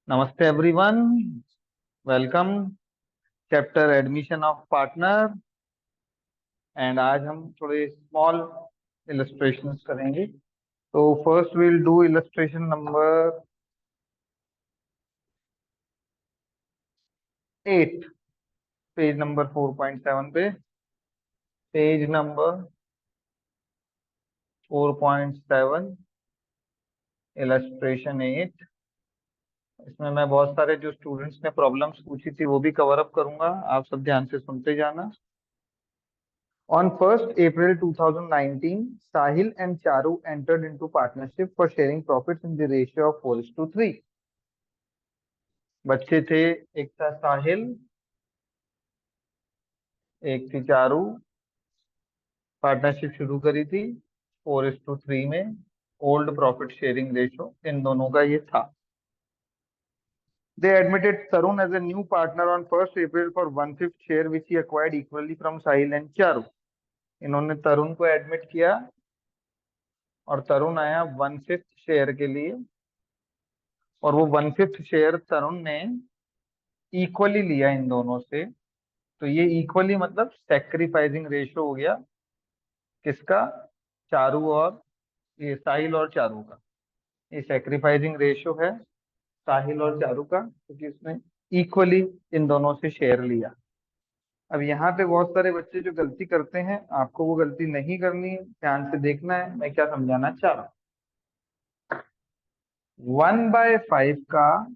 नमस्ते everyone, welcome chapter admission of partner. And आज हम थोड़े स्मॉल इलस्ट्रेशंस करेंगे। तो first will do illustration number 8, page number 4.7 पे। Page number 4.7, illustration 8। इसमें मैं बहुत सारे जो स्टूडेंट्स ने प्रॉब्लम्स पूछी थी वो भी कवर अप करूंगा, आप सब ध्यान से सुनते जाना। On 1st April 2019, Sahil and Charu entered into partnership for sharing profits in the ratio of 4:3। बच्चे थे, एक था साहिल, एक थी चारू। पार्टनरशिप शुरू करी थी 4:3 में। ओल्ड प्रॉफिट शेयरिंग रेशो इन दोनों का ये था। They admitted Tarun as a new partner on 1st April for 1/5 share which he acquired equally from Sahil and Charu। इन्होंने तरुण को एडमिट किया और तरुण आया 1/5 शेयर के लिए, और वो 1/5 शेयर तरुण ने इक्वली लिया इन दोनों से। तो ये इक्वली मतलब सेक्रीफाइसिंग रेशो हो गया किसका? चारू और ये साहिल और चारू का। ये सेक्रीफाइसिंग रेशो है साहिल और चारू का, क्योंकि इसने इक्वली इन दोनों से शेयर लिया। अब यहाँ पे बहुत सारे बच्चे जो गलती करते हैं, आपको वो गलती नहीं करनी है, ध्यान से देखना है मैं क्या समझाना चाह रहा हूँ। 1/5 का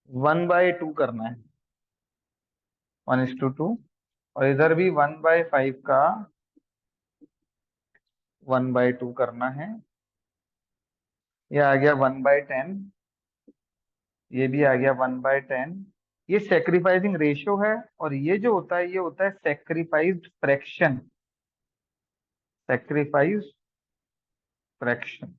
1/2 करना है, 1:2। और इधर भी 1/5 का 1/2 करना है। ये आ गया 1/10, ये भी आ गया 1/10। ये सेक्रीफाइसिंग रेशियो है, और ये जो होता है ये होता है सेक्रीफाइस्ड फ्रैक्शन। Sacrifice fraction.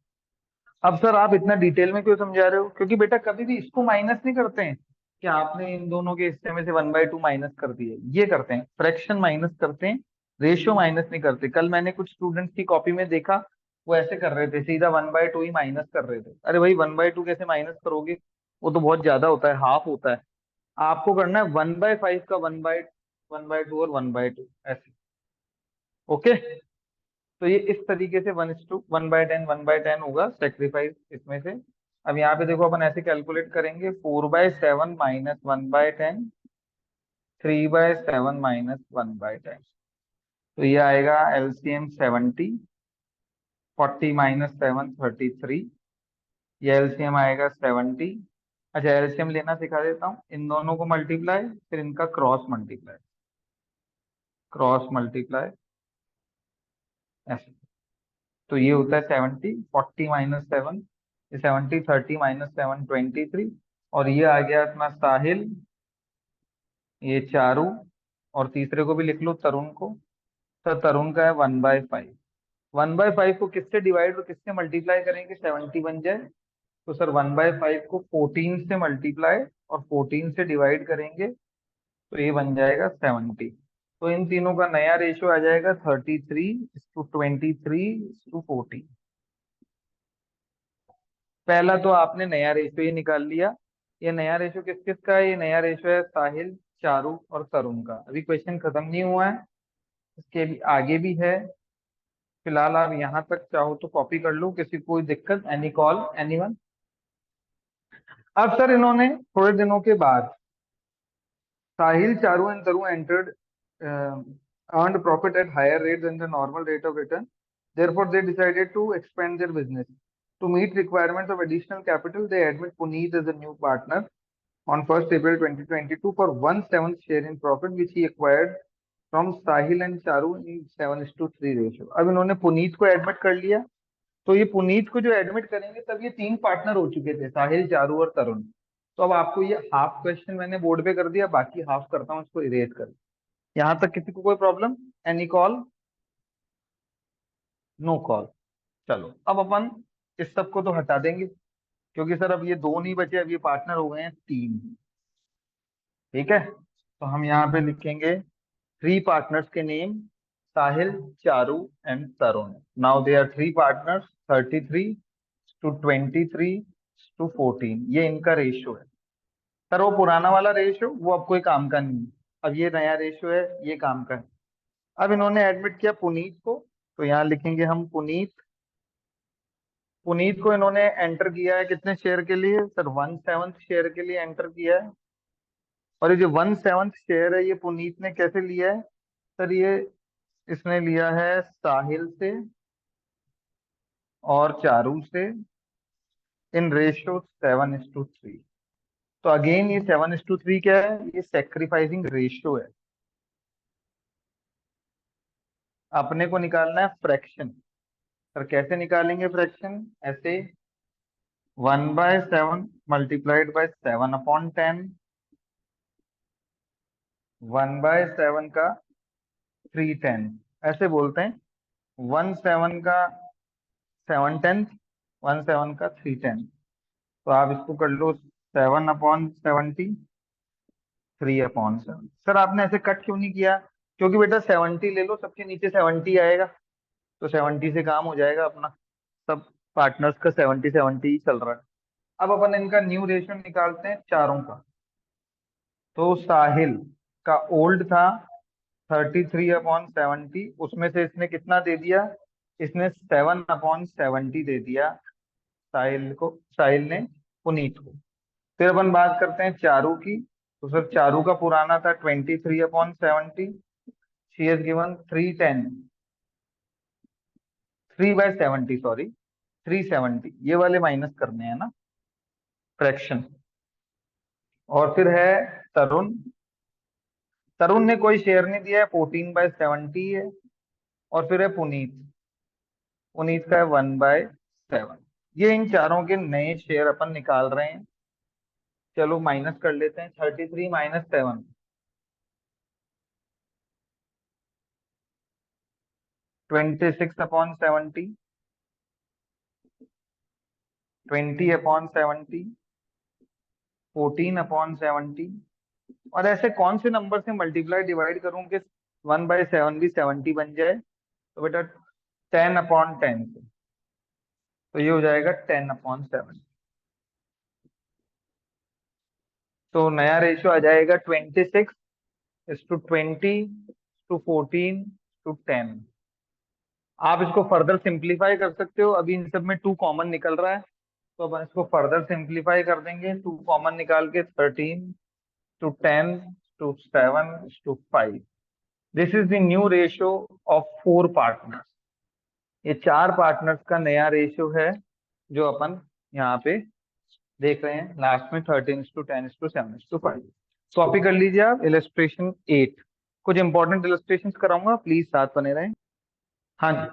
अब सर आप इतना डिटेल में क्यों समझा रहे हो? क्योंकि बेटा कभी भी इसको माइनस नहीं करते हैं कि आपने इन दोनों के हिस्से में से 1/2 माइनस कर दिए। ये करते हैं फ्रैक्शन माइनस करते हैं, रेशियो माइनस नहीं करते। कल मैंने कुछ स्टूडेंट्स की कॉपी में देखा, वो ऐसे कर रहे थे, सीधा 1/2 ही माइनस कर रहे थे। अरे भाई 1/2 कैसे माइनस करोगे? वो तो बहुत ज्यादा होता है, हाफ होता है। आपको करना है 1/5 का 1/2 और 1/2 ऐसे। ओके, तो ये इस तरीके से 1:10 1/10 होगा सेक्रीफाइस इसमें से। अब यहाँ पे देखो अपन ऐसे कैलकुलेट करेंगे, 4/7 माइनस 1/10, 3/7 माइनस 1/10। तो ये आएगा एलसीएम 70, 40 माइनस 7 33। ये एलसीएम आएगा 70। अच्छा, एलसीएम लेना सिखा देता हूँ। इन दोनों को मल्टीप्लाई, फिर इनका क्रॉस मल्टीप्लाई, क्रॉस मल्टीप्लाई ऐसे। तो ये होता है 70, 40 माइनस 7, ये 70, 30 माइनस 7 23। और ये आ गया अपना साहिल, ये चारू, और तीसरे को भी लिख लो तरुण को। तो तरुण का है 1/5। 1/5 को किससे डिवाइड और किससे मल्टीप्लाई करेंगे 70 बन जाए? तो सर 1/5 को 14 से मल्टीप्लाई और 14 से डिवाइड करेंगे, तो ये बन जाएगा 70। तो इन तीनों का नया रेशियो आ जाएगा 33:23:40। पहला तो आपने नया रेशियो ही निकाल लिया। ये नया रेशियो किस किस का है? ये नया रेशियो है साहिल, चारू और तरुण का। अभी क्वेश्चन खत्म नहीं हुआ है, इसके भी आगे भी है। फिलहाल आप यहाँ तक चाहो तो कॉपी कर लो, किसी को कोई दिक्कत? Any call, anyone? अब सर इन्होंने थोड़े दिनों के बाद Sahil, Charu and Tarun entered earned profit at higher rate than the normal rate of return. Therefore, they decided to expand their business. To meet requirements of additional capital, they admit Puneet as a new partner on 1st April 2022 for 1/7 share in profit which he acquired from Sahil and Charu in 7:3 ratio। अब इन्होंने पुनीत को admit कर लिया। तो ये पुनीत को जो admit करेंगे तब ये तीन पार्टनर हो चुके थे, साहिल, चारू और तरुण। तो अब आपको ये हाफ क्वेश्चन मैंने बोर्ड पे कर दिया, बाकी हाफ करता हूँ इसको इरेज कर। यहाँ तक किसी को कोई problem? Any call? No call. चलो अब अपन इस सब को तो हटा देंगे, क्योंकि सर अब ये दो नहीं बचे, अब ये पार्टनर हो गए हैं तीन। ठीक है, तो हम यहाँ पे लिखेंगे थ्री पार्टनर्स के name, Sahil, Charu and Tarun. Now they are three partners, 33:23 1:14, ये इनका रेशियो है। सर वो पुराना वाला रेशियो वो अब कोई काम का नहीं है, अब ये नया रेशियो है, ये काम का है। अब इन्होंने एडमिट किया पुनीत को, तो यहाँ लिखेंगे हम पुनीत। पुनीत को इन्होंने एंटर किया है कितने शेयर के लिए? सर 1/7 शेयर के लिए एंटर किया है। और ये जो 1/7 शेयर है ये पुनीत ने कैसे लिया है? सर ये इसने लिया है साहिल से और चारू से इन रेशियो 7:3। तो अगेन ये 7:3 क्या है? ये सेक्रीफाइसिंग रेशियो है। अपने को निकालना है फ्रैक्शन। सर कैसे निकालेंगे फ्रैक्शन? ऐसे 1/7 मल्टीप्लाइड बाय 7/10, 1/7 का 3/10, ऐसे बोलते हैं। 1/7 का 7/10, 1/7 का 3/10। तो आप इसको कर लो 7/70, 3/7। सर आपने ऐसे कट क्यों नहीं किया? क्योंकि बेटा 70 ले लो, सबके नीचे 70 आएगा, तो 70 से काम हो जाएगा अपना। सब पार्टनर्स का 70-70 ही चल रहा है। अब अपन इनका न्यू रेशियो निकालते हैं चारों का। तो साहिल का ओल्ड था 33/70, उसमें से इसने कितना दे दिया? इसने 7/70 दे दिया साहिल को, साहिल ने पुनीत को। फिर अपन बात करते हैं चारू की। तो सर चारू का पुराना था 23/70, शी हैज गिवन 310, 3/70 सॉरी, 370, ये वाले माइनस करने हैं ना फ्रैक्शन। और फिर है तरुण। तरुण ने कोई शेयर नहीं दिया है, 14/70 है। और फिर है पुनीत। पुनीत का है 1/7। ये इन चारों के नए शेयर अपन निकाल रहे हैं। चलो माइनस कर लेते हैं, 33 माइनस 7, 26/70, 20/70, 14/70। और ऐसे कौन से नंबर से मल्टीप्लाई डिवाइड करूं कि 1/7 भी 70 बन जाए? तो बेटा 10/10 से, तो ये हो जाएगा 10/7। तो नया रेशियो आ जाएगा 26:20:14:10। आप इसको फर्दर सिंप्लीफाई कर सकते हो, अभी इन सब में 2 कॉमन निकल रहा है, तो अपन इसको फर्दर सिंप्लीफाई कर देंगे। 2 कॉमन निकाल के 13:10:7:5। This is the new ratio of 4 partners. ये 4 पार्टनर्स का नया रेशियो है जो अपन यहाँ पे देख रहे हैं लास्ट में, 13:10:7:5। कॉपी कर लीजिए आप इलस्ट्रेशन 8। कुछ इंपॉर्टेंट इलस्ट्रेशन कराऊंगा, प्लीज साथ बने रहें। हाँ जी,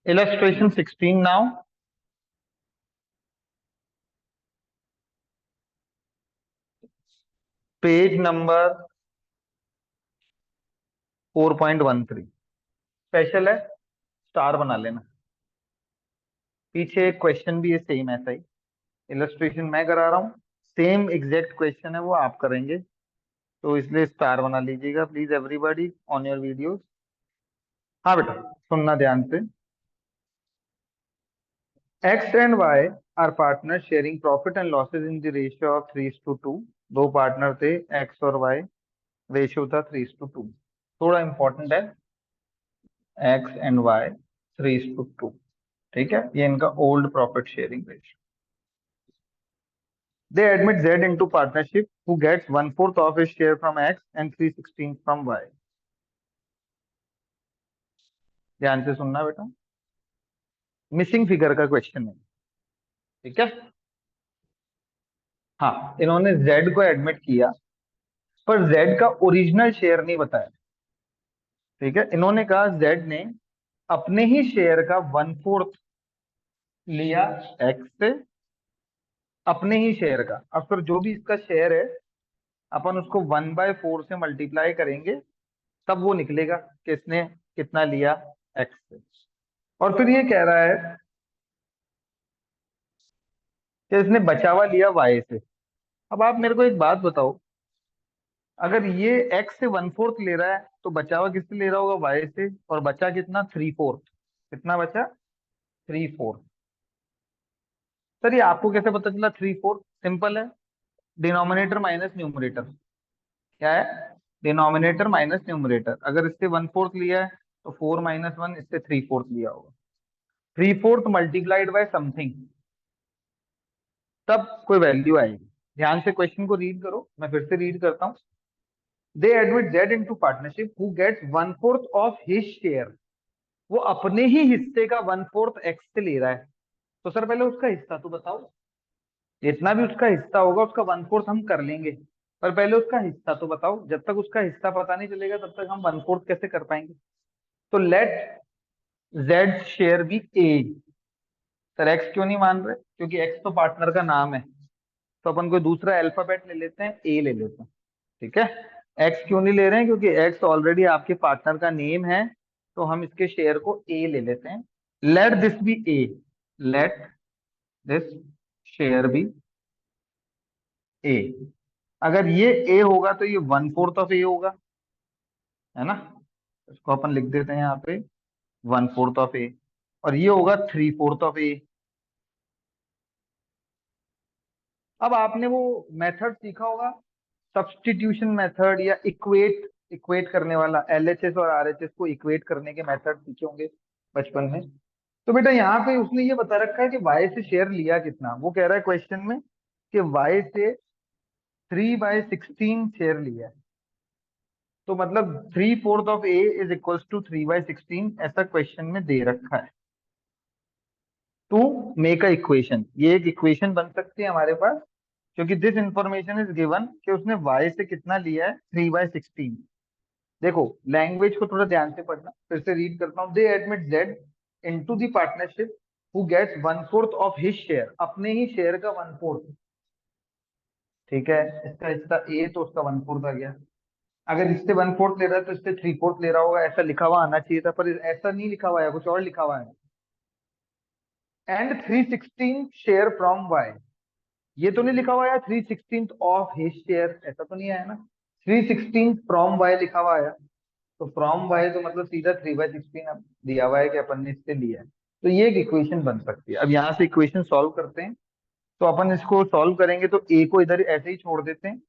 illustration 16 now. Page number 4.13। Special है, स्टार बना लेना। पीछे एक क्वेश्चन भी है सेम ऐसा ही, इलस्ट्रेशन मैं करा रहा हूँ, सेम एग्जैक्ट क्वेश्चन है वो आप करेंगे, तो इसलिए स्टार बना लीजिएगा please everybody on your videos. हाँ बेटा सुनना ध्यान से। X and Y are partners sharing profit and losses in the ratio of 3:2। दो पार्टनर थे X और Y, रेशियो था 3:2। थोड़ा इंपॉर्टेंट है, X and Y 3:2। ठीक है, ये इनका old profit sharing ratio. They admit Z into partnership who gets 1/4 of his share from X and 3/16 from Y। ध्यान से सुनना बेटा, मिसिंग फिगर का क्वेश्चन है। ठीक है, हाँ इन्होंने Z को एडमिट किया पर Z का ओरिजिनल शेयर नहीं बताया। ठीक है, इन्होंने कहा Z ने अपने ही शेयर का 1/4 लिया X से, अपने ही शेयर का। अब फिर जो भी इसका शेयर है अपन उसको 1/4 से मल्टीप्लाई करेंगे, तब वो निकलेगा कि इसने कितना लिया X से। और फिर ये कह रहा है कि इसने बचा हुआ लिया Y से। अब आप मेरे को एक बात बताओ, अगर ये X से 1/4 ले रहा है तो बचा हुआ किससे ले रहा होगा? Y से। और बचा कितना? 3/4। कितना बचा? 3/4। सर ये आपको कैसे पता चला 3/4? सिंपल है, डिनोमिनेटर माइनस न्यूमरेटर। क्या है? Denominator minus numerator. अगर इससे 1/4 लिया है तो 4 - 1, इससे 3/4 लिया होगा। 3/4 मल्टीप्लाइड बाय समथिंग, तब कोई वैल्यू आएगी। ध्यान से क्वेश्चन को रीड करो, मैं फिर से रीड करता हूँ। They admit Z into partnership who gets 1/4 of his share. वो अपने ही हिस्से का 1/4 एक्स से ले रहा है। तो सर पहले उसका हिस्सा तो बताओ। जितना भी उसका हिस्सा होगा उसका 1/4 हम कर लेंगे, पर पहले उसका हिस्सा तो बताओ। जब तक उसका हिस्सा पता नहीं चलेगा तब तक हम 1/4 कैसे कर पाएंगे? तो लेट जेड शेयर बी ए। सर एक्स क्यों नहीं मान रहे? क्योंकि एक्स तो पार्टनर का नाम है, तो अपन कोई दूसरा अल्फाबेट ले लेते हैं, ए ले लेते हैं। ठीक है। एक्स क्यों नहीं ले रहे हैं? क्योंकि एक्स ऑलरेडी आपके पार्टनर का नेम है, तो हम इसके शेयर को ए ले लेते हैं। Let this B A. Let this share B A. अगर ये ए होगा तो ये 1/4 ऑफ ए होगा, है ना? इसको अपन लिख देते हैं यहाँ पे 1/4 ऑफ ए। और ये होगा 3/4 ऑफ ए। अब आपने वो मेथड सीखा होगा, सब्स्टिट्यूशन मेथड या इक्वेट इक्वेट करने वाला, एलएचएस और आरएचएस को इक्वेट करने के मेथड सीखे होंगे बचपन में। तो बेटा यहाँ पे उसने ये बता रखा है कि वाई से शेयर लिया कितना। वो कह रहा है क्वेश्चन में कि वाई से 3/16 शेयर लिया है। तो मतलब 3/4 of A is equals to 3/16, ऐसा क्वेश्चन में दे रखा है। टू मेक अ इक्वेशन, ये एक इक्वेशन बन सकती है हमारे पास, क्योंकि दिस इंफॉर्मेशन इज गिवन कि उसने y से कितना लिया है, 3/16। देखो लैंग्वेज को थोड़ा ध्यान से पढ़ना, फिर से रीड करता हूँ। They admit Z into the partnership who gets 1/4 of his share. अपने ही शेयर का 1/4। ठीक है, इसका हिस्सा ए तो उसका 1/4 आ गया। अगर इससे 1/4 ले रहा है तो इससे 3/4 ले रहा होगा, ऐसा लिखा हुआ आना चाहिए था, पर ऐसा नहीं लिखा हुआ है, कुछ और लिखा हुआ है। And 3/16 share from Y. ये तो नहीं लिखा हुआ है 3/16 ऑफ हिज शेयर, ऐसा तो नहीं आया ना। 3/16 फ्रॉम वाई लिखा हुआ है, तो फ्रॉम वाई तो मतलब सीधा 3/16 अब दिया हुआ है कि अपन ने इससे लिया है। तो ये एक इक्वेशन बन सकती है। अब यहाँ से इक्वेशन सॉल्व करते हैं। तो अपन इसको सॉल्व करेंगे तो ए को इधर ऐसे ही छोड़ देते हैं,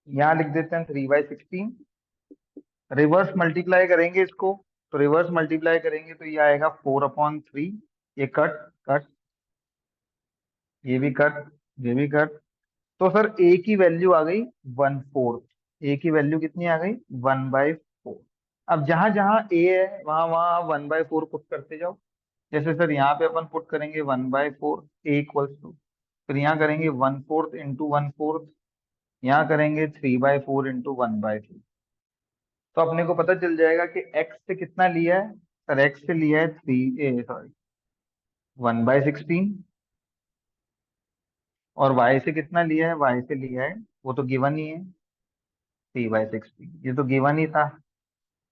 यहाँ लिख देते हैं 3/16। रिवर्स मल्टीप्लाई करेंगे इसको, तो रिवर्स मल्टीप्लाई करेंगे तो ये आएगा 4/3। ये कट कट, ये भी कट, ये भी कट। तो सर ए की वैल्यू आ गई 1/4। ए की वैल्यू कितनी आ गई? 1/4। अब जहां जहां ए है वहां वहां आप 1/4 पुट करते जाओ। जैसे सर यहाँ पे अपन पुट करेंगे 1/4, ए इक्वल्स टू, फिर यहाँ करेंगे 1/4 इंटू 1/4, यहाँ करेंगे 3/4 इंटू 1/3। तो अपने को पता चल जाएगा कि एक्स से कितना लिया है। सर एक्स से लिया है 1/16। और वाई से कितना लिया है? वाई से लिया है, वो तो गिवन ही है, 3/16। ये तो गिवन ही था,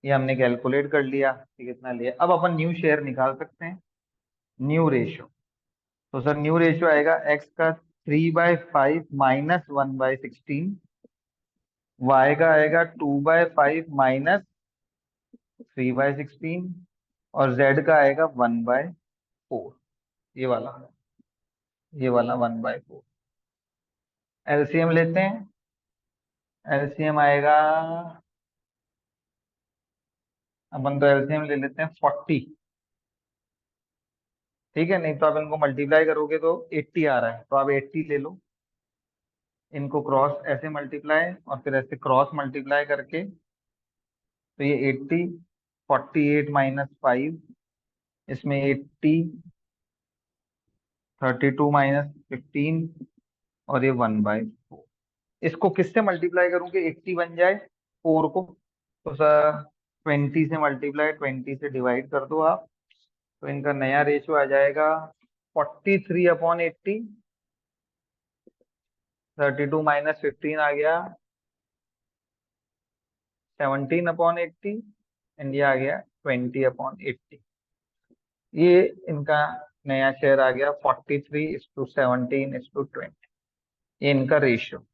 ये हमने कैलकुलेट कर लिया कि कितना लिया। अब अपन न्यू शेयर निकाल सकते हैं, न्यू रेशियो। तो सर न्यू रेशियो आएगा एक्स का 3/5 -1/16, वाई का आएगा 2/5 -3/16, और जेड का आएगा 1/4। ये वाला, ये वाला 1/4। एलसीएम लेते हैं। एलसीएम आएगा, अपन तो एलसीएम ले लेते हैं 40। ठीक है, नहीं तो आप इनको मल्टीप्लाई करोगे तो 80 आ रहा है, तो आप 80 ले लो। इनको क्रॉस ऐसे मल्टीप्लाई और फिर ऐसे क्रॉस मल्टीप्लाई करके, तो ये 80, 48 -5, इसमें 80, 32 - 15, और ये 1/4। इसको किससे मल्टीप्लाई करूं कि 80 बन जाए 4 को? तो सर 20 से मल्टीप्लाई, 20 से डिवाइड कर दो आप, तो इनका नया रेशियो आ जाएगा 43/80। 32 - 15 आ गया 17/80, एंड ये आ गया 20/80। ये इनका नया शेयर आ गया 43:17:20। ये इनका रेशियो।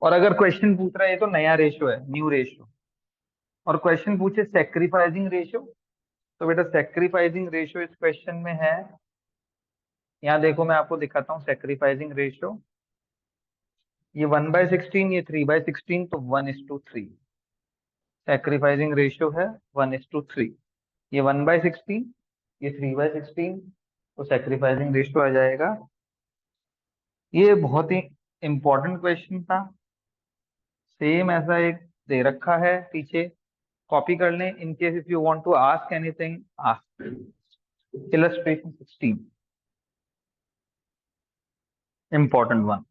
और अगर क्वेश्चन पूछ रहा है, ये तो नया रेशियो है, न्यू रेशियो, और क्वेश्चन पूछे सेक्रीफाइसिंग रेशियो, तो बेटा सेक्रीफाइसिंग रेशियो इस क्वेश्चन में है यहाँ देखो मैं आपको दिखाता हूँ सेक्रीफाइसिंग रेशियो। ये 1/16, ये 3/16, तो 1:3 सेक्रीफाइसिंग रेशियो है। 1:3 ये 1/16, ये 3/16, तो सेक्रीफाइसिंग रेशियो आ जाएगा। ये बहुत ही इंपॉर्टेंट क्वेश्चन था। सेम ऐसा एक दे रखा है पीछे, कॉपी कर लें in case if you want to ask anything. Ask illustration 16, important one.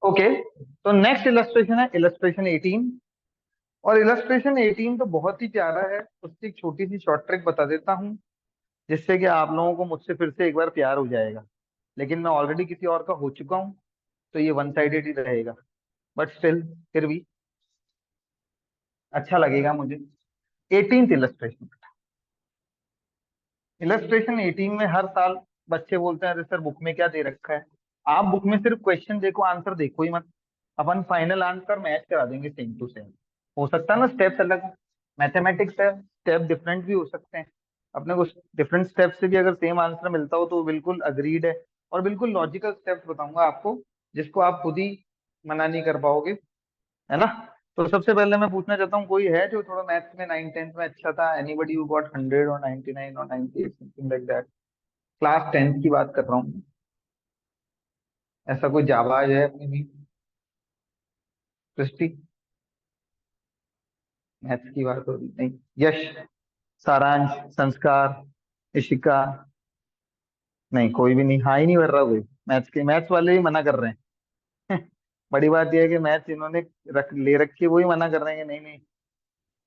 Okay, तो नेक्स्ट इलस्ट्रेशन है इलस्ट्रेशन 18। और इलस्ट्रेशन 18 तो बहुत ही प्यारा है, उसकी एक छोटी सी शॉर्ट ट्रिक बता देता हूँ, जिससे कि आप लोगों को मुझसे फिर से एक बार प्यार हो जाएगा। लेकिन मैं ऑलरेडी किसी और का हो चुका हूँ, तो ये वन साइडेड ही रहेगा, बट स्टिल फिर भी अच्छा लगेगा मुझे। 18th illustration. इलस्ट्रेशन 18 में हर साल बच्चे बोलते हैं अरे सर बुक में क्या दे रखा है। आप बुक में सिर्फ क्वेश्चन देखो, आंसर देखो ही मत। अपन फाइनल आंसर मैच करा देंगे सेम टू सेम। हो सकता है ना स्टेप्स अलग, मैथमेटिक्स है, स्टेप डिफरेंट भी हो सकते हैं। अपने को डिफरेंट स्टेप से भी अगर सेम आंसर मिलता हो तो बिल्कुल अग्रीड है। और बिल्कुल लॉजिकल स्टेप्स बताऊंगा आपको, जिसको आप खुद ही मना नहीं कर पाओगे, है ना। तो सबसे पहले मैं पूछना चाहता हूँ, कोई है जो थोड़ा मैथ्स में 9th 10th में अच्छा था? एनीबडी हु गॉट 100 और 99 और 98 something like that? Class 10th की बात कर रहा हूँ। ऐसा कोई जाबाज है अपनी भी? सृष्टि, मैथ्स की बात हो रही नहीं। यश, सारांश, संस्कार, इशिका? नहीं, कोई भी नहीं, हाँ ही नहीं भर रहा कोई। मैथ्स के, मैथ्स वाले ही मना कर रहे हैं। बड़ी बात यह है कि मैथ्स इन्होंने ले रखी है, वही मना कर रहे हैं कि नहीं नहीं।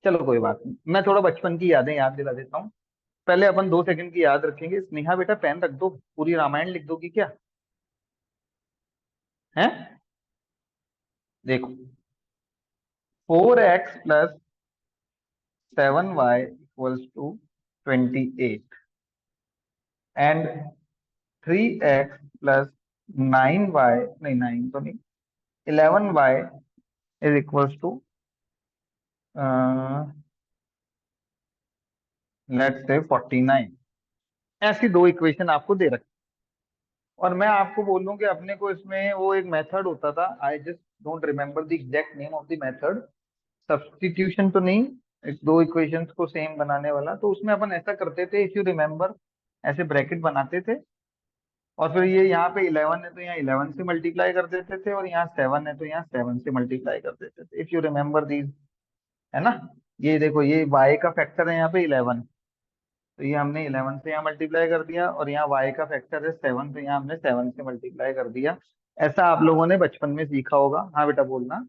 चलो कोई बात नहीं, मैं थोड़ा बचपन की यादें याद दिला देता हूँ। पहले अपन 2 सेकंड की याद रखेंगे। स्नेहा बेटा पेन रख दो, पूरी रामायण लिख दोगी क्या? है, देखो, 4x + 7y = 28 and 3x + 9y, नहीं 9 तो नहीं, 11y = लेट्स से 49। ऐसी दो इक्वेशन आपको दे रखी। और मैं आपको बोल दूं कि अपने को इसमें वो एक मेथड होता था, I just don't remember the exact name of the method. Substitution तो नहीं, एक दो इक्वेशंस को सेम बनाने वाला। तो उसमें अपन ऐसा करते थे, इफ यू रिमेम्बर, ऐसे ब्रैकेट बनाते थे, और फिर ये यहाँ पे 11 है तो यहाँ 11 से मल्टीप्लाई कर देते थे, और यहाँ 7 है तो यहाँ 7 से मल्टीप्लाई कर देते थे, इफ यू रिमेम्बर दीज, है ना। ये देखो, ये y का फैक्टर है यहाँ पे 11, तो ये हमने 11 से यहाँ मल्टीप्लाई कर दिया, और यहाँ y का फैक्टर है 7, तो यहाँ हमने 7 से मल्टीप्लाई कर दिया। ऐसा आप लोगों ने बचपन में सीखा होगा। हाँ बेटा बोलना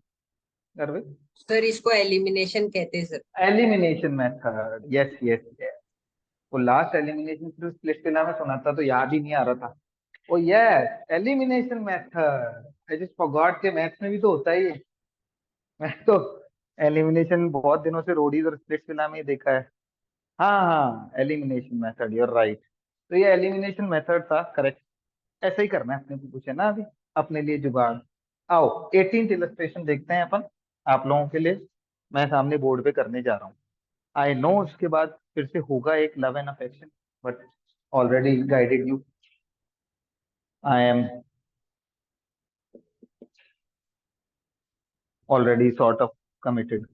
गर्व। सर इसको एलिमिनेशन कहते हैं sir. Elimination method, yes yes yes. वो लास्ट एलिमिनेशन सिर्फ स्प्लिट फिला में सुना था तो याद ही नहीं आ रहा था। ओ yes, elimination method. I just forgot के मैथ्स में भी तो होता ही है। मैं तो एलिमिनेशन बहुत दिनों से रोडीज और स्प्लिट फिला में ही देखा है। हाँ हाँ, एलिमिनेशन मेथड, यूर राइट। तो ये एलिमिनेशन मेथड था, करेक्ट। ऐसे ही करना है अपने को कुछ, है ना अभी अपने लिए जुगाड़। आओ 18th इलस्ट्रेशन देखते हैं अपन, आप लोगों के लिए मैं सामने बोर्ड पे करने जा रहा हूँ। आई नो उसके बाद फिर से होगा एक love and affection, but already guided you, I am already sort of committed.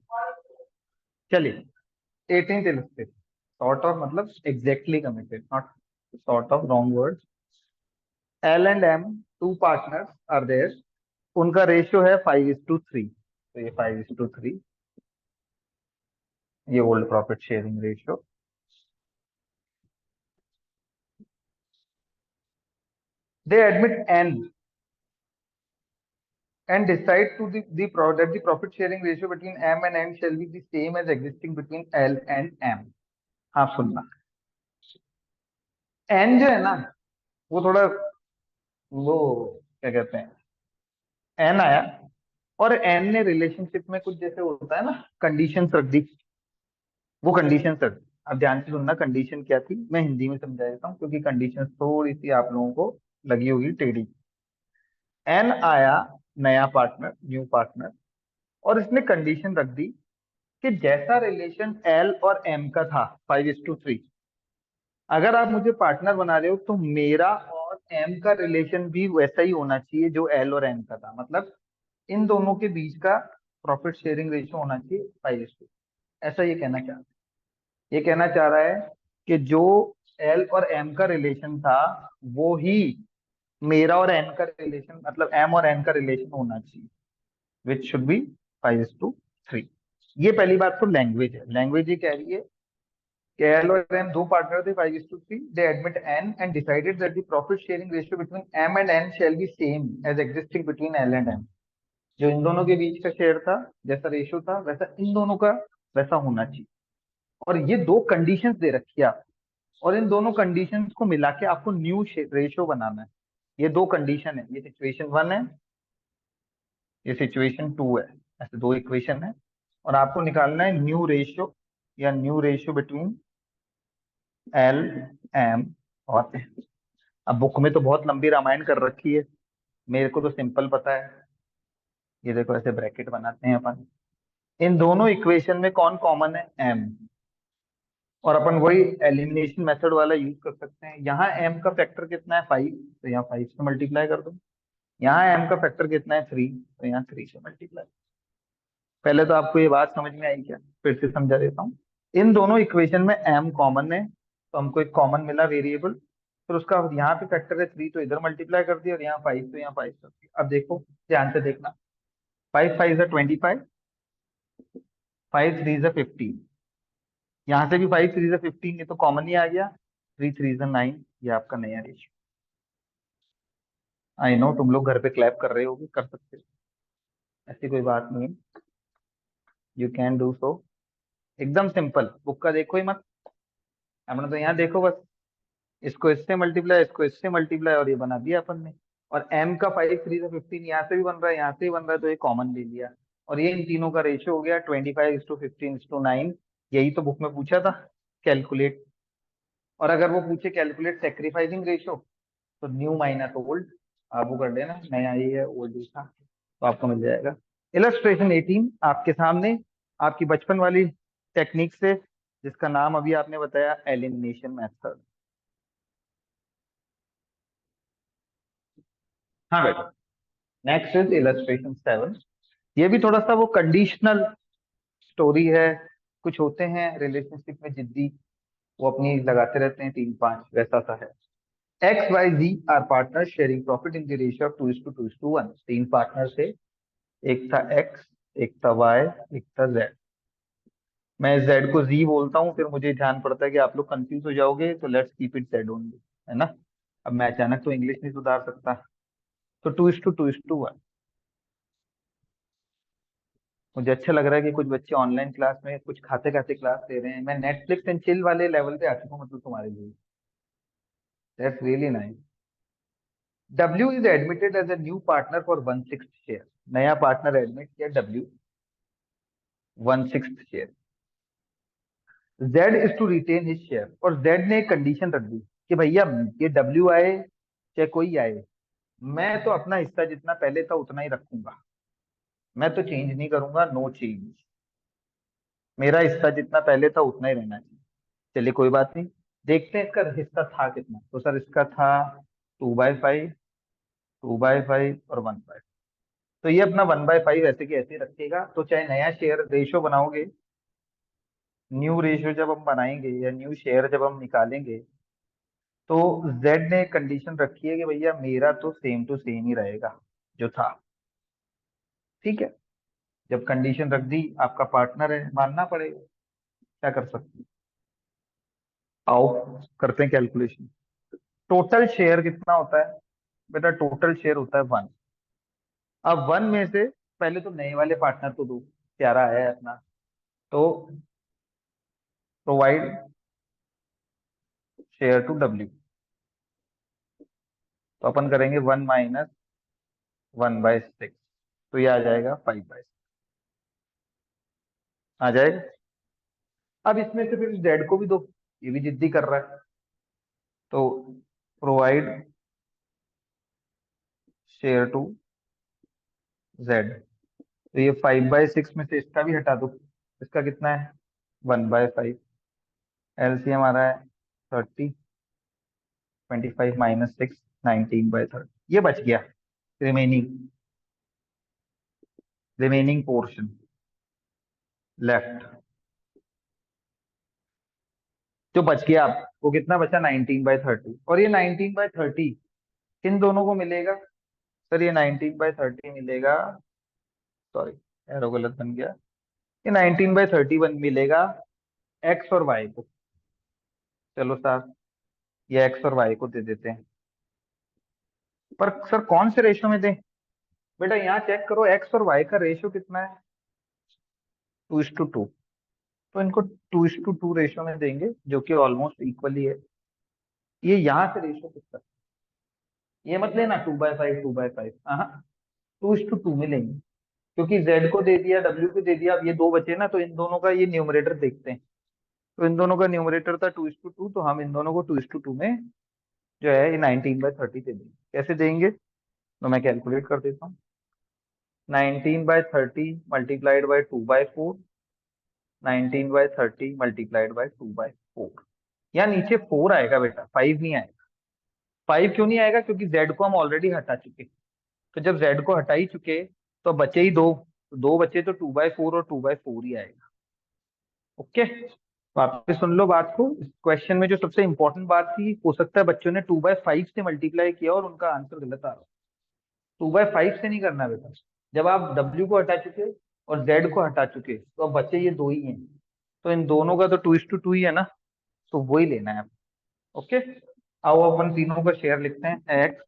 चलिए 18th इलस्ट्रेशन, सॉर्ट ऑफ मतलब exactly committed, not sort of, wrong word. L and M, two partners are there, उनका ratio है 5:3, तो ये 5:3, ये old profit sharing ratio. They admit N and decide to that the profit sharing ratio between M and N shall be the same as existing between L and M। हाँ सुनना, N जो है ना, वो थोड़ा, वो क्या कहते हैं, N आया, और N ने रिलेशनशिप में कुछ जैसे होता है ना, कंडीशंस रख दी। वो कंडीशंस रख दी, अब ध्यान से सुनना, कंडीशन क्या थी मैं हिंदी में समझा देता हूँ, क्योंकि कंडीशंस थोड़ी सी आप लोगों को लगी होगी टेढ़ी। N आया, नया पार्टनर, न्यू पार्टनर, और इसने कंडीशन रख दी कि जैसा रिलेशन एल और एम का था 5:3, अगर आप मुझे पार्टनर बना रहे हो तो मेरा और एम का रिलेशन भी वैसा ही होना चाहिए जो एल और एम का था। मतलब इन दोनों के बीच का प्रॉफिट शेयरिंग रेशियो होना चाहिए 5:2। ऐसा ये कहना चाह रहा है। ये कहना चाह रहा है कि जो एल और एम का रिलेशन था वो ही मेरा और एन का रिलेशन, मतलब एम और एन का रिलेशन होना चाहिए, विच शुड बी 5:3। ये पहली बात तो लैंग्वेज है। लैंग्वेज ये कह रही है KL और M दो पार्टनर थे 5:3। They admit N and decided that the profit sharing ratio between M and N shall be same as existing between L and M। जो इन दोनों के बीच का शेयर था, जैसा रेशियो था वैसा इन दोनों का वैसा होना चाहिए। और ये दो कंडीशंस दे रखी है आपको, और इन दोनों कंडीशंस को मिला के आपको न्यू रेशियो बनाना है। ये दो कंडीशन है, ये सिचुएशन 1 है, ये सिचुएशन 2 है। ऐसे दो इक्वेशन है और आपको निकालना है न्यू रेशियो या new ratio between L, M और एन। अब बुक में तो बहुत लंबी रामायण कर रखी है, मेरे को तो सिंपल पता है। ये देखो ऐसे ब्रैकेट बनाते हैं अपन। इन दोनों इक्वेशन में कौन कॉमन है? एम। और अपन वही एलिमिनेशन मेथड वाला यूज कर सकते हैं। यहाँ एम का फैक्टर कितना है? 5, तो यहाँ 5 से मल्टीप्लाई कर दो। यहाँ एम का फैक्टर कितना है? 3, तो यहाँ 3 से मल्टीप्लाई। पहले तो आपको ये बात समझ में आई क्या? फिर से समझा देता हूँ। इन दोनों इक्वेशन में एम कॉमन है, तो हमको एक कॉमन मिला वेरिएबल। फिर उसका यहाँ पे फैक्टर है 3, तो इधर मल्टीप्लाई कर दिया, और यहाँ 5 तो यहाँ 5 कर दिया। अब देखो ध्यान से देखना, 5 5 25, 5 3 15। यहाँ से भी 5 3 15, ये तो कॉमन ही आ गया। 3 3 9, ये आपका नया रेशियो। आई नो तुम लोग घर पे क्लैप कर रहे होगे, कर सकते हो, ऐसी कोई बात नहीं है। You can do so. एकदम सिंपल, बुक का देखो ही मत, हमने तो यहाँ देखो बस। इसको इससे मल्टीप्लाई, इसको इससे मल्टीप्लाई, और ये बना दिया अपन ने। और m का 5 3 15 यहाँ से भी बन रहा है, यहाँ से भी बन रहा है, तो ये कॉमन ले लिया। और ये इन तीनों का रेशियो हो गया 25:15:9। यही तो बुक में पूछा था, कैलकुलेट। और अगर वो पूछे कैलकुलेट सेक्रीफाइसिंग रेशियो, तो न्यू माइनस ओल्ड, आप वो कर लेना, नया ये है ओल्ड था, तो आपको मिल जाएगा। इलस्ट्रेशन 18 आपके सामने, आपकी बचपन वाली टेक्निक से, जिसका नाम अभी आपने बताया एलिमिनेशन मेथड। हाँ बेटा, नेक्स्ट इज इलस्ट्रेशन 7। ये भी थोड़ा सा वो कंडीशनल स्टोरी है। कुछ होते हैं रिलेशनशिप में जिद्दी, वो अपनी लगाते रहते हैं 3 5, वैसा सा है। X Y Z are partner sharing profit in the ratio of 2:2:1। तीन पार्टनर थे, एक था एक्स, एक था वाई, एक था जेड। मैं जेड को जी बोलता हूँ, फिर मुझे ध्यान पड़ता है कि आप लोग कंफ्यूज हो जाओगे, तो let's keep it Z only, है ना। अब मैं अचानक तो इंग्लिश नहीं सुधार सकता। तो 2:2:1। मुझे अच्छा लग रहा है कि कुछ बच्चे ऑनलाइन क्लास में कुछ खाते खाते क्लास ले रहे हैं। मैं नेटफ्लिक्स एंड चिल वाले लेवल पे आ चुका हूँ, मतलब तुम्हारे लिए। That's really nice. W is admitted as a new partner for 1/6 share. नया पार्टनर एडमिट किया W, 1/6 share. Z is to retain his share, और जेड ने एक कंडीशन रख दी कि भैया ये डब्ल्यू आए चाहे कोई आए, मैं तो अपना हिस्सा जितना पहले था उतना ही रखूंगा, मैं तो चेंज नहीं करूंगा, नो चेंज। मेरा हिस्सा जितना पहले था उतना ही रहना चाहिए। चलिए कोई बात नहीं, देखते हैं इसका हिस्सा था कितना। तो सर इसका था 2/5, 2/5 और 1/5। तो ये अपना 1/5 ऐसे की ऐसे रखेगा। तो चाहे नया शेयर रेशियो बनाओगे, न्यू रेशियो जब हम बनाएंगे या न्यू शेयर जब हम निकालेंगे, तो जेड ने कंडीशन रखी है कि भैया मेरा तो सेम टू सेम ही रहेगा जो था। ठीक है, जब कंडीशन रख दी, आपका पार्टनर है, मानना पड़ेगा, क्या कर सकते हैं। आओ करते हैं कैलकुलेशन। टोटल शेयर कितना होता है बेटा? टोटल शेयर होता है 1। अब 1 में से पहले तो नए वाले पार्टनर को दो, प्यारा है अपना। तो प्रोवाइड शेयर टू डब्ल्यू, तो अपन करेंगे 1 - 1/6, तो ये आ जाएगा 5/6। आ जाएगा। अब इसमें से फिर जेड को भी दो, ये भी जिद्दी कर रहा है, तो प्रोवाइड शेयर टू जेड। तो ये 5/6 में से इसका भी हटा दो, इसका कितना है? 1/5। एलसीएम आ रहा है 30, 25 माइनस 6, 19/30, ये बच गया रिमेनिंग रिमेनिंग पोर्शन लेफ्ट। जो बच गया वो कितना बचा, 19/30। और ये 19/30 किन दोनों को मिलेगा? सर ये 19/30 मिलेगा, सॉरी एरो गलत बन गया, ये 19/30 मिलेगा एक्स और वाई को। चलो सर ये एक्स और वाई को दे देते हैं। पर सर कौन से रेशो में दें? बेटा यहाँ चेक करो, एक्स और वाई का रेशो कितना है, 2:2। तो इनको 2:2 रेशो में देंगे, जो कि ऑलमोस्ट इक्वली है। ये यहाँ से रेशो कितना, ये मत लेना 2/5 2/5, हाँ 2:2 में लेंगे, क्योंकि z को दे दिया, w को दे दिया, अब ये दो बचे ना, तो इन दोनों का ये न्यूमरेटर देखते हैं। तो इन दोनों का न्यूमरेटर था 2:2, तो हम इन दोनों को 2:2 में जो है ये 19/30 दे देंगे। कैसे देंगे, तो मैं कैलकुलेट कर देता हूँ। 19/30 मल्टीप्लाइड बाई 2/4, 19/30 मल्टीप्लाइड बाई 2/4। यहाँ नीचे 4 आएगा बेटा, 5 नहीं आएगा। 5 क्यों नहीं आएगा, क्योंकि z को हम ऑलरेडी हटा चुके। तो जब z को हटा ही चुके तो बचे ही दो, तो दो बचे तो 2/4 और 2/4 ही आएगा। ओके, वापस सुन लो बात को। इस क्वेश्चन में जो सबसे इंपॉर्टेंट बात थी, हो सकता है बच्चों ने 2/5 से मल्टीप्लाई किया और उनका आंसर गलत आ रहा है। 2/5 से नहीं करना बेटा। जब आप w को हटा चुके और z को हटा चुके, तो अब बचे ये दो ही हैं। तो इन दोनों का तो 2:2 ही है ना, तो वही लेना है। ओके, आओ अपन तीनों का शेयर लिखते हैं, एक्स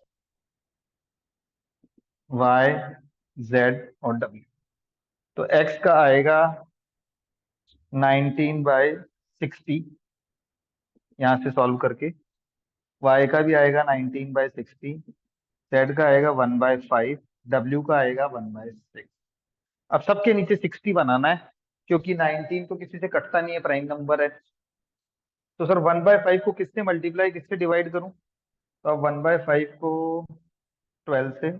वाई जेड और डब्ल्यू। तो एक्स का आएगा 19/60, यहाँ से सॉल्व करके। वाई का भी आएगा 19/60, जेड का आएगा 1/5, डब्ल्यू का आएगा 1/6। अब सबके नीचे 60 बनाना है, क्योंकि 19 तो किसी से कटता नहीं है, प्राइम नंबर है। तो सर 1/5 को किससे मल्टीप्लाई, किससे डिवाइड करूं? तो अब 1/5 को 12 से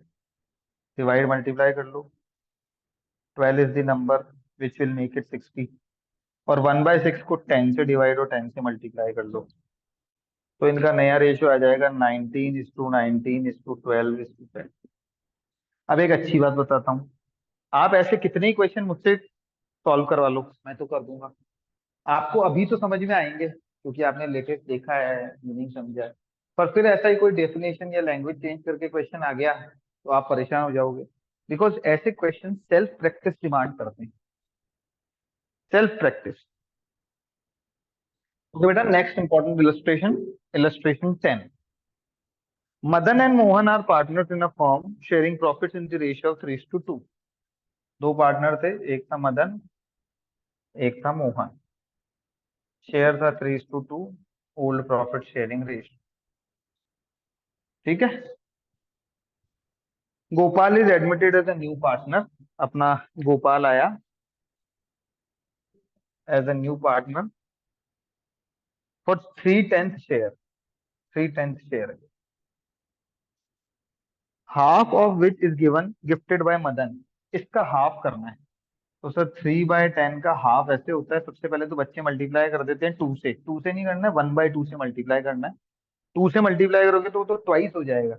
डिवाइड मल्टीप्लाई कर लो। 12 is the number which will make it 60। और 1/6 को 10 से डिवाइड और 10 से मल्टीप्लाई कर लो। तो इनका नया रेशियो आ जाएगा 19:19:12:10। अब एक अच्छी बात बताता हूँ, आप ऐसे कितने ही क्वेश्चन मुझसे सॉल्व करवा लो, मैं तो कर दूंगा। आपको अभी तो समझ में आएंगे, क्योंकि आपने लेटेस्ट देखा है, मीनिंग समझा है। पर फिर ऐसा ही कोई डेफिनेशन या लैंग्वेज चेंज करके क्वेश्चन आ गया तो आप परेशान हो जाओगे, बिकॉज ऐसे क्वेश्चन सेल्फ प्रैक्टिस डिमांड करते हैं, सेल्फ प्रैक्टिस। तो बेटा next important illustration, illustration 10। Madan and Mohan are partners in a firm sharing profits in the ratio of 3:2। दो पार्टनर थे, एक था मदन, एक था मोहन। शेयर था 3:2, ओल्ड प्रॉफिट शेयरिंग रेशियो। ठीक है, Gopal is admitted as a new partner. अपना गोपाल आया as a new partner for 3/10 share, 3/10 share, half of which is given gifted by Madan. इसका हाफ करना है। तो सर 3/10 का हाफ ऐसे होता है, सबसे पहले तो बच्चे मल्टीप्लाई कर देते हैं 2 से। 2 से नहीं करना है, 1/2 से मल्टीप्लाई करना है। 2 से मल्टीप्लाई करोगे तो वो तो ट्वाइस हो जाएगा।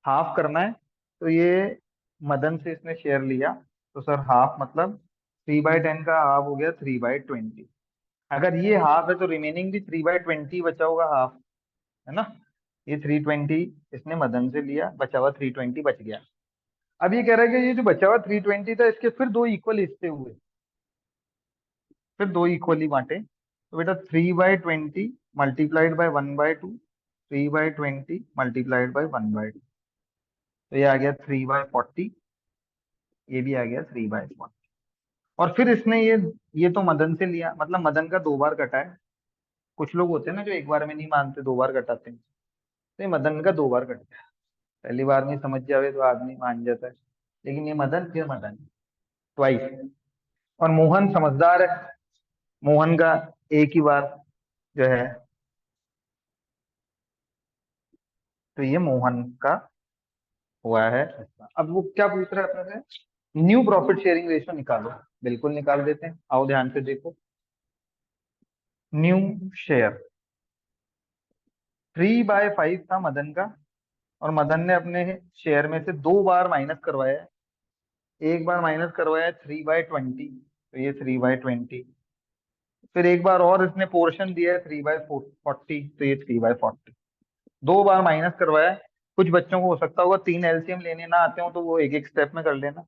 हाफ करना है, तो ये मदन से इसने शेयर लिया, तो सर हाफ मतलब 3/10 का हाफ हो गया 3/20। अगर ये हाफ है तो रिमेनिंग भी 3/20 बचा होगा हाफ, है ना। ये 320 इसने मदन से लिया, बचा हुआ 320 बच गया। अब ये कह रहा है कि ये जो बचा हुआ 320 था, इसके फिर दो इक्वल हिस्से हुए, फिर दो इक्वली बांटे। तो बेटा 3/20 मल्टीप्लाइड बाय 1/2, 3/20 मल्टीप्लाइड बाय 1/2। तो ये आ गया 3/40, ये भी आ गया 3/40। और फिर इसने ये तो मदन से लिया, मतलब मदन का दो बार कटा है। कुछ लोग होते हैं ना जो एक बार में नहीं मानते, दो बार कटाते हैं। तो ये मदन का दो बार कटा है। पहली बार में समझ जावे तो आदमी मान जाता है, लेकिन ये मदन फिर मदन, ट्वाइस। और मोहन समझदार है, मोहन का एक ही बार जो है, तो ये मोहन का हुआ है ऐसा। अब वो क्या पूछ रहा है अपने से, न्यू प्रॉफिट शेयरिंग रेशियो निकालो। बिल्कुल निकाल देते हैं, आओ ध्यान से देखो। न्यू शेयर, 3/5 था मदन का, और मदन ने अपने शेयर में से 2 बार माइनस करवाया है। एक बार माइनस करवाया 3/20, तो ये 3/20। फिर एक बार और इसने पोर्शन दिया है 3/40, तो ये 3/40। 2 बार माइनस करवाया है। कुछ बच्चों को हो सकता होगा 3 एलसीएम लेने ना आते हो, तो वो एक एक स्टेप में कर लेना,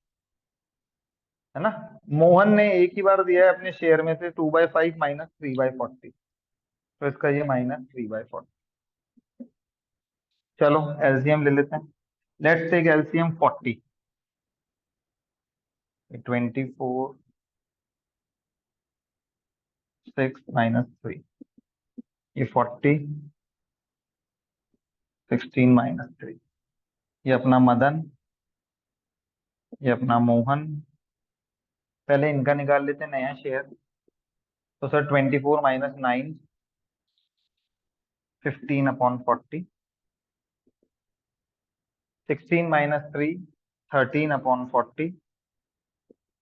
है ना। मोहन ने एक ही बार दिया है अपने शेयर में से 2/5 माइनस 3/40, तो इसका ये -3/40। चलो एलसीएम ले लेते हैं। Let's take LCM 40। 24, 6 -3, ये 40, 16 -3। ये अपना मदन, ये अपना मोहन। पहले इनका निकाल लेते हैं नया शेयर। तो सर 24 - 9, 15/40। 16 - 3, 13/40।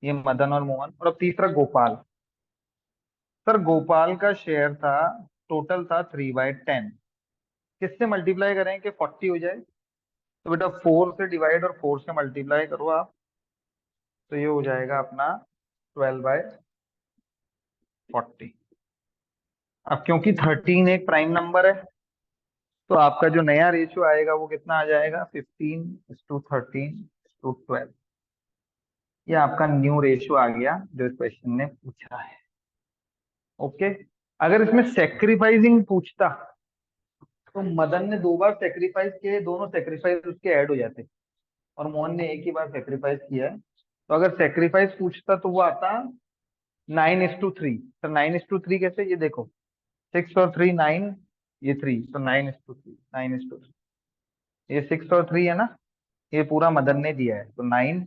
ये मदन और मोहन। और अब तीसरा गोपाल। सर गोपाल का शेयर था, टोटल था 3/10। किससे मल्टीप्लाई करें कि 40 हो जाए? तो बेटा 4 से डिवाइड और 4 से मल्टीप्लाई करो आप, तो ये हो जाएगा अपना 12/40। अब क्योंकि 13 एक प्राइम नंबर है, तो आपका जो नया रेशियो आएगा वो कितना आ जाएगा? 15:13:12। ये आपका न्यू रेशियो आ गया जो इस क्वेश्चन ने पूछा है। ओके। अगर इसमें सेक्रीफाइसिंग पूछता, तो मदन ने 2 बार सेक्रीफाइस किए, दोनों सेक्रीफाइस उसके ऐड हो जाते, और मोहन ने एक ही बार सेक्रीफाइस किया है। तो अगर सेक्रीफाइस पूछता तो वो आता 9:3। तो 9:3 कैसे? ये देखो, 6 और 3 9, ये 3, तो 9:3, 9:3। ये 6 और 3 है ना, ये पूरा मदन ने दिया है तो 9,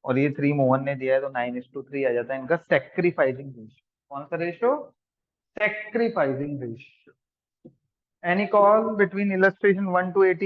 और ये 3 मोहन ने दिया है, तो 9:3 आ जाता है इनका सेक्रीफाइसिंग रेशियो। कौन सा ratio? Sacrificing ratio. Any call between illustration 1 to 18?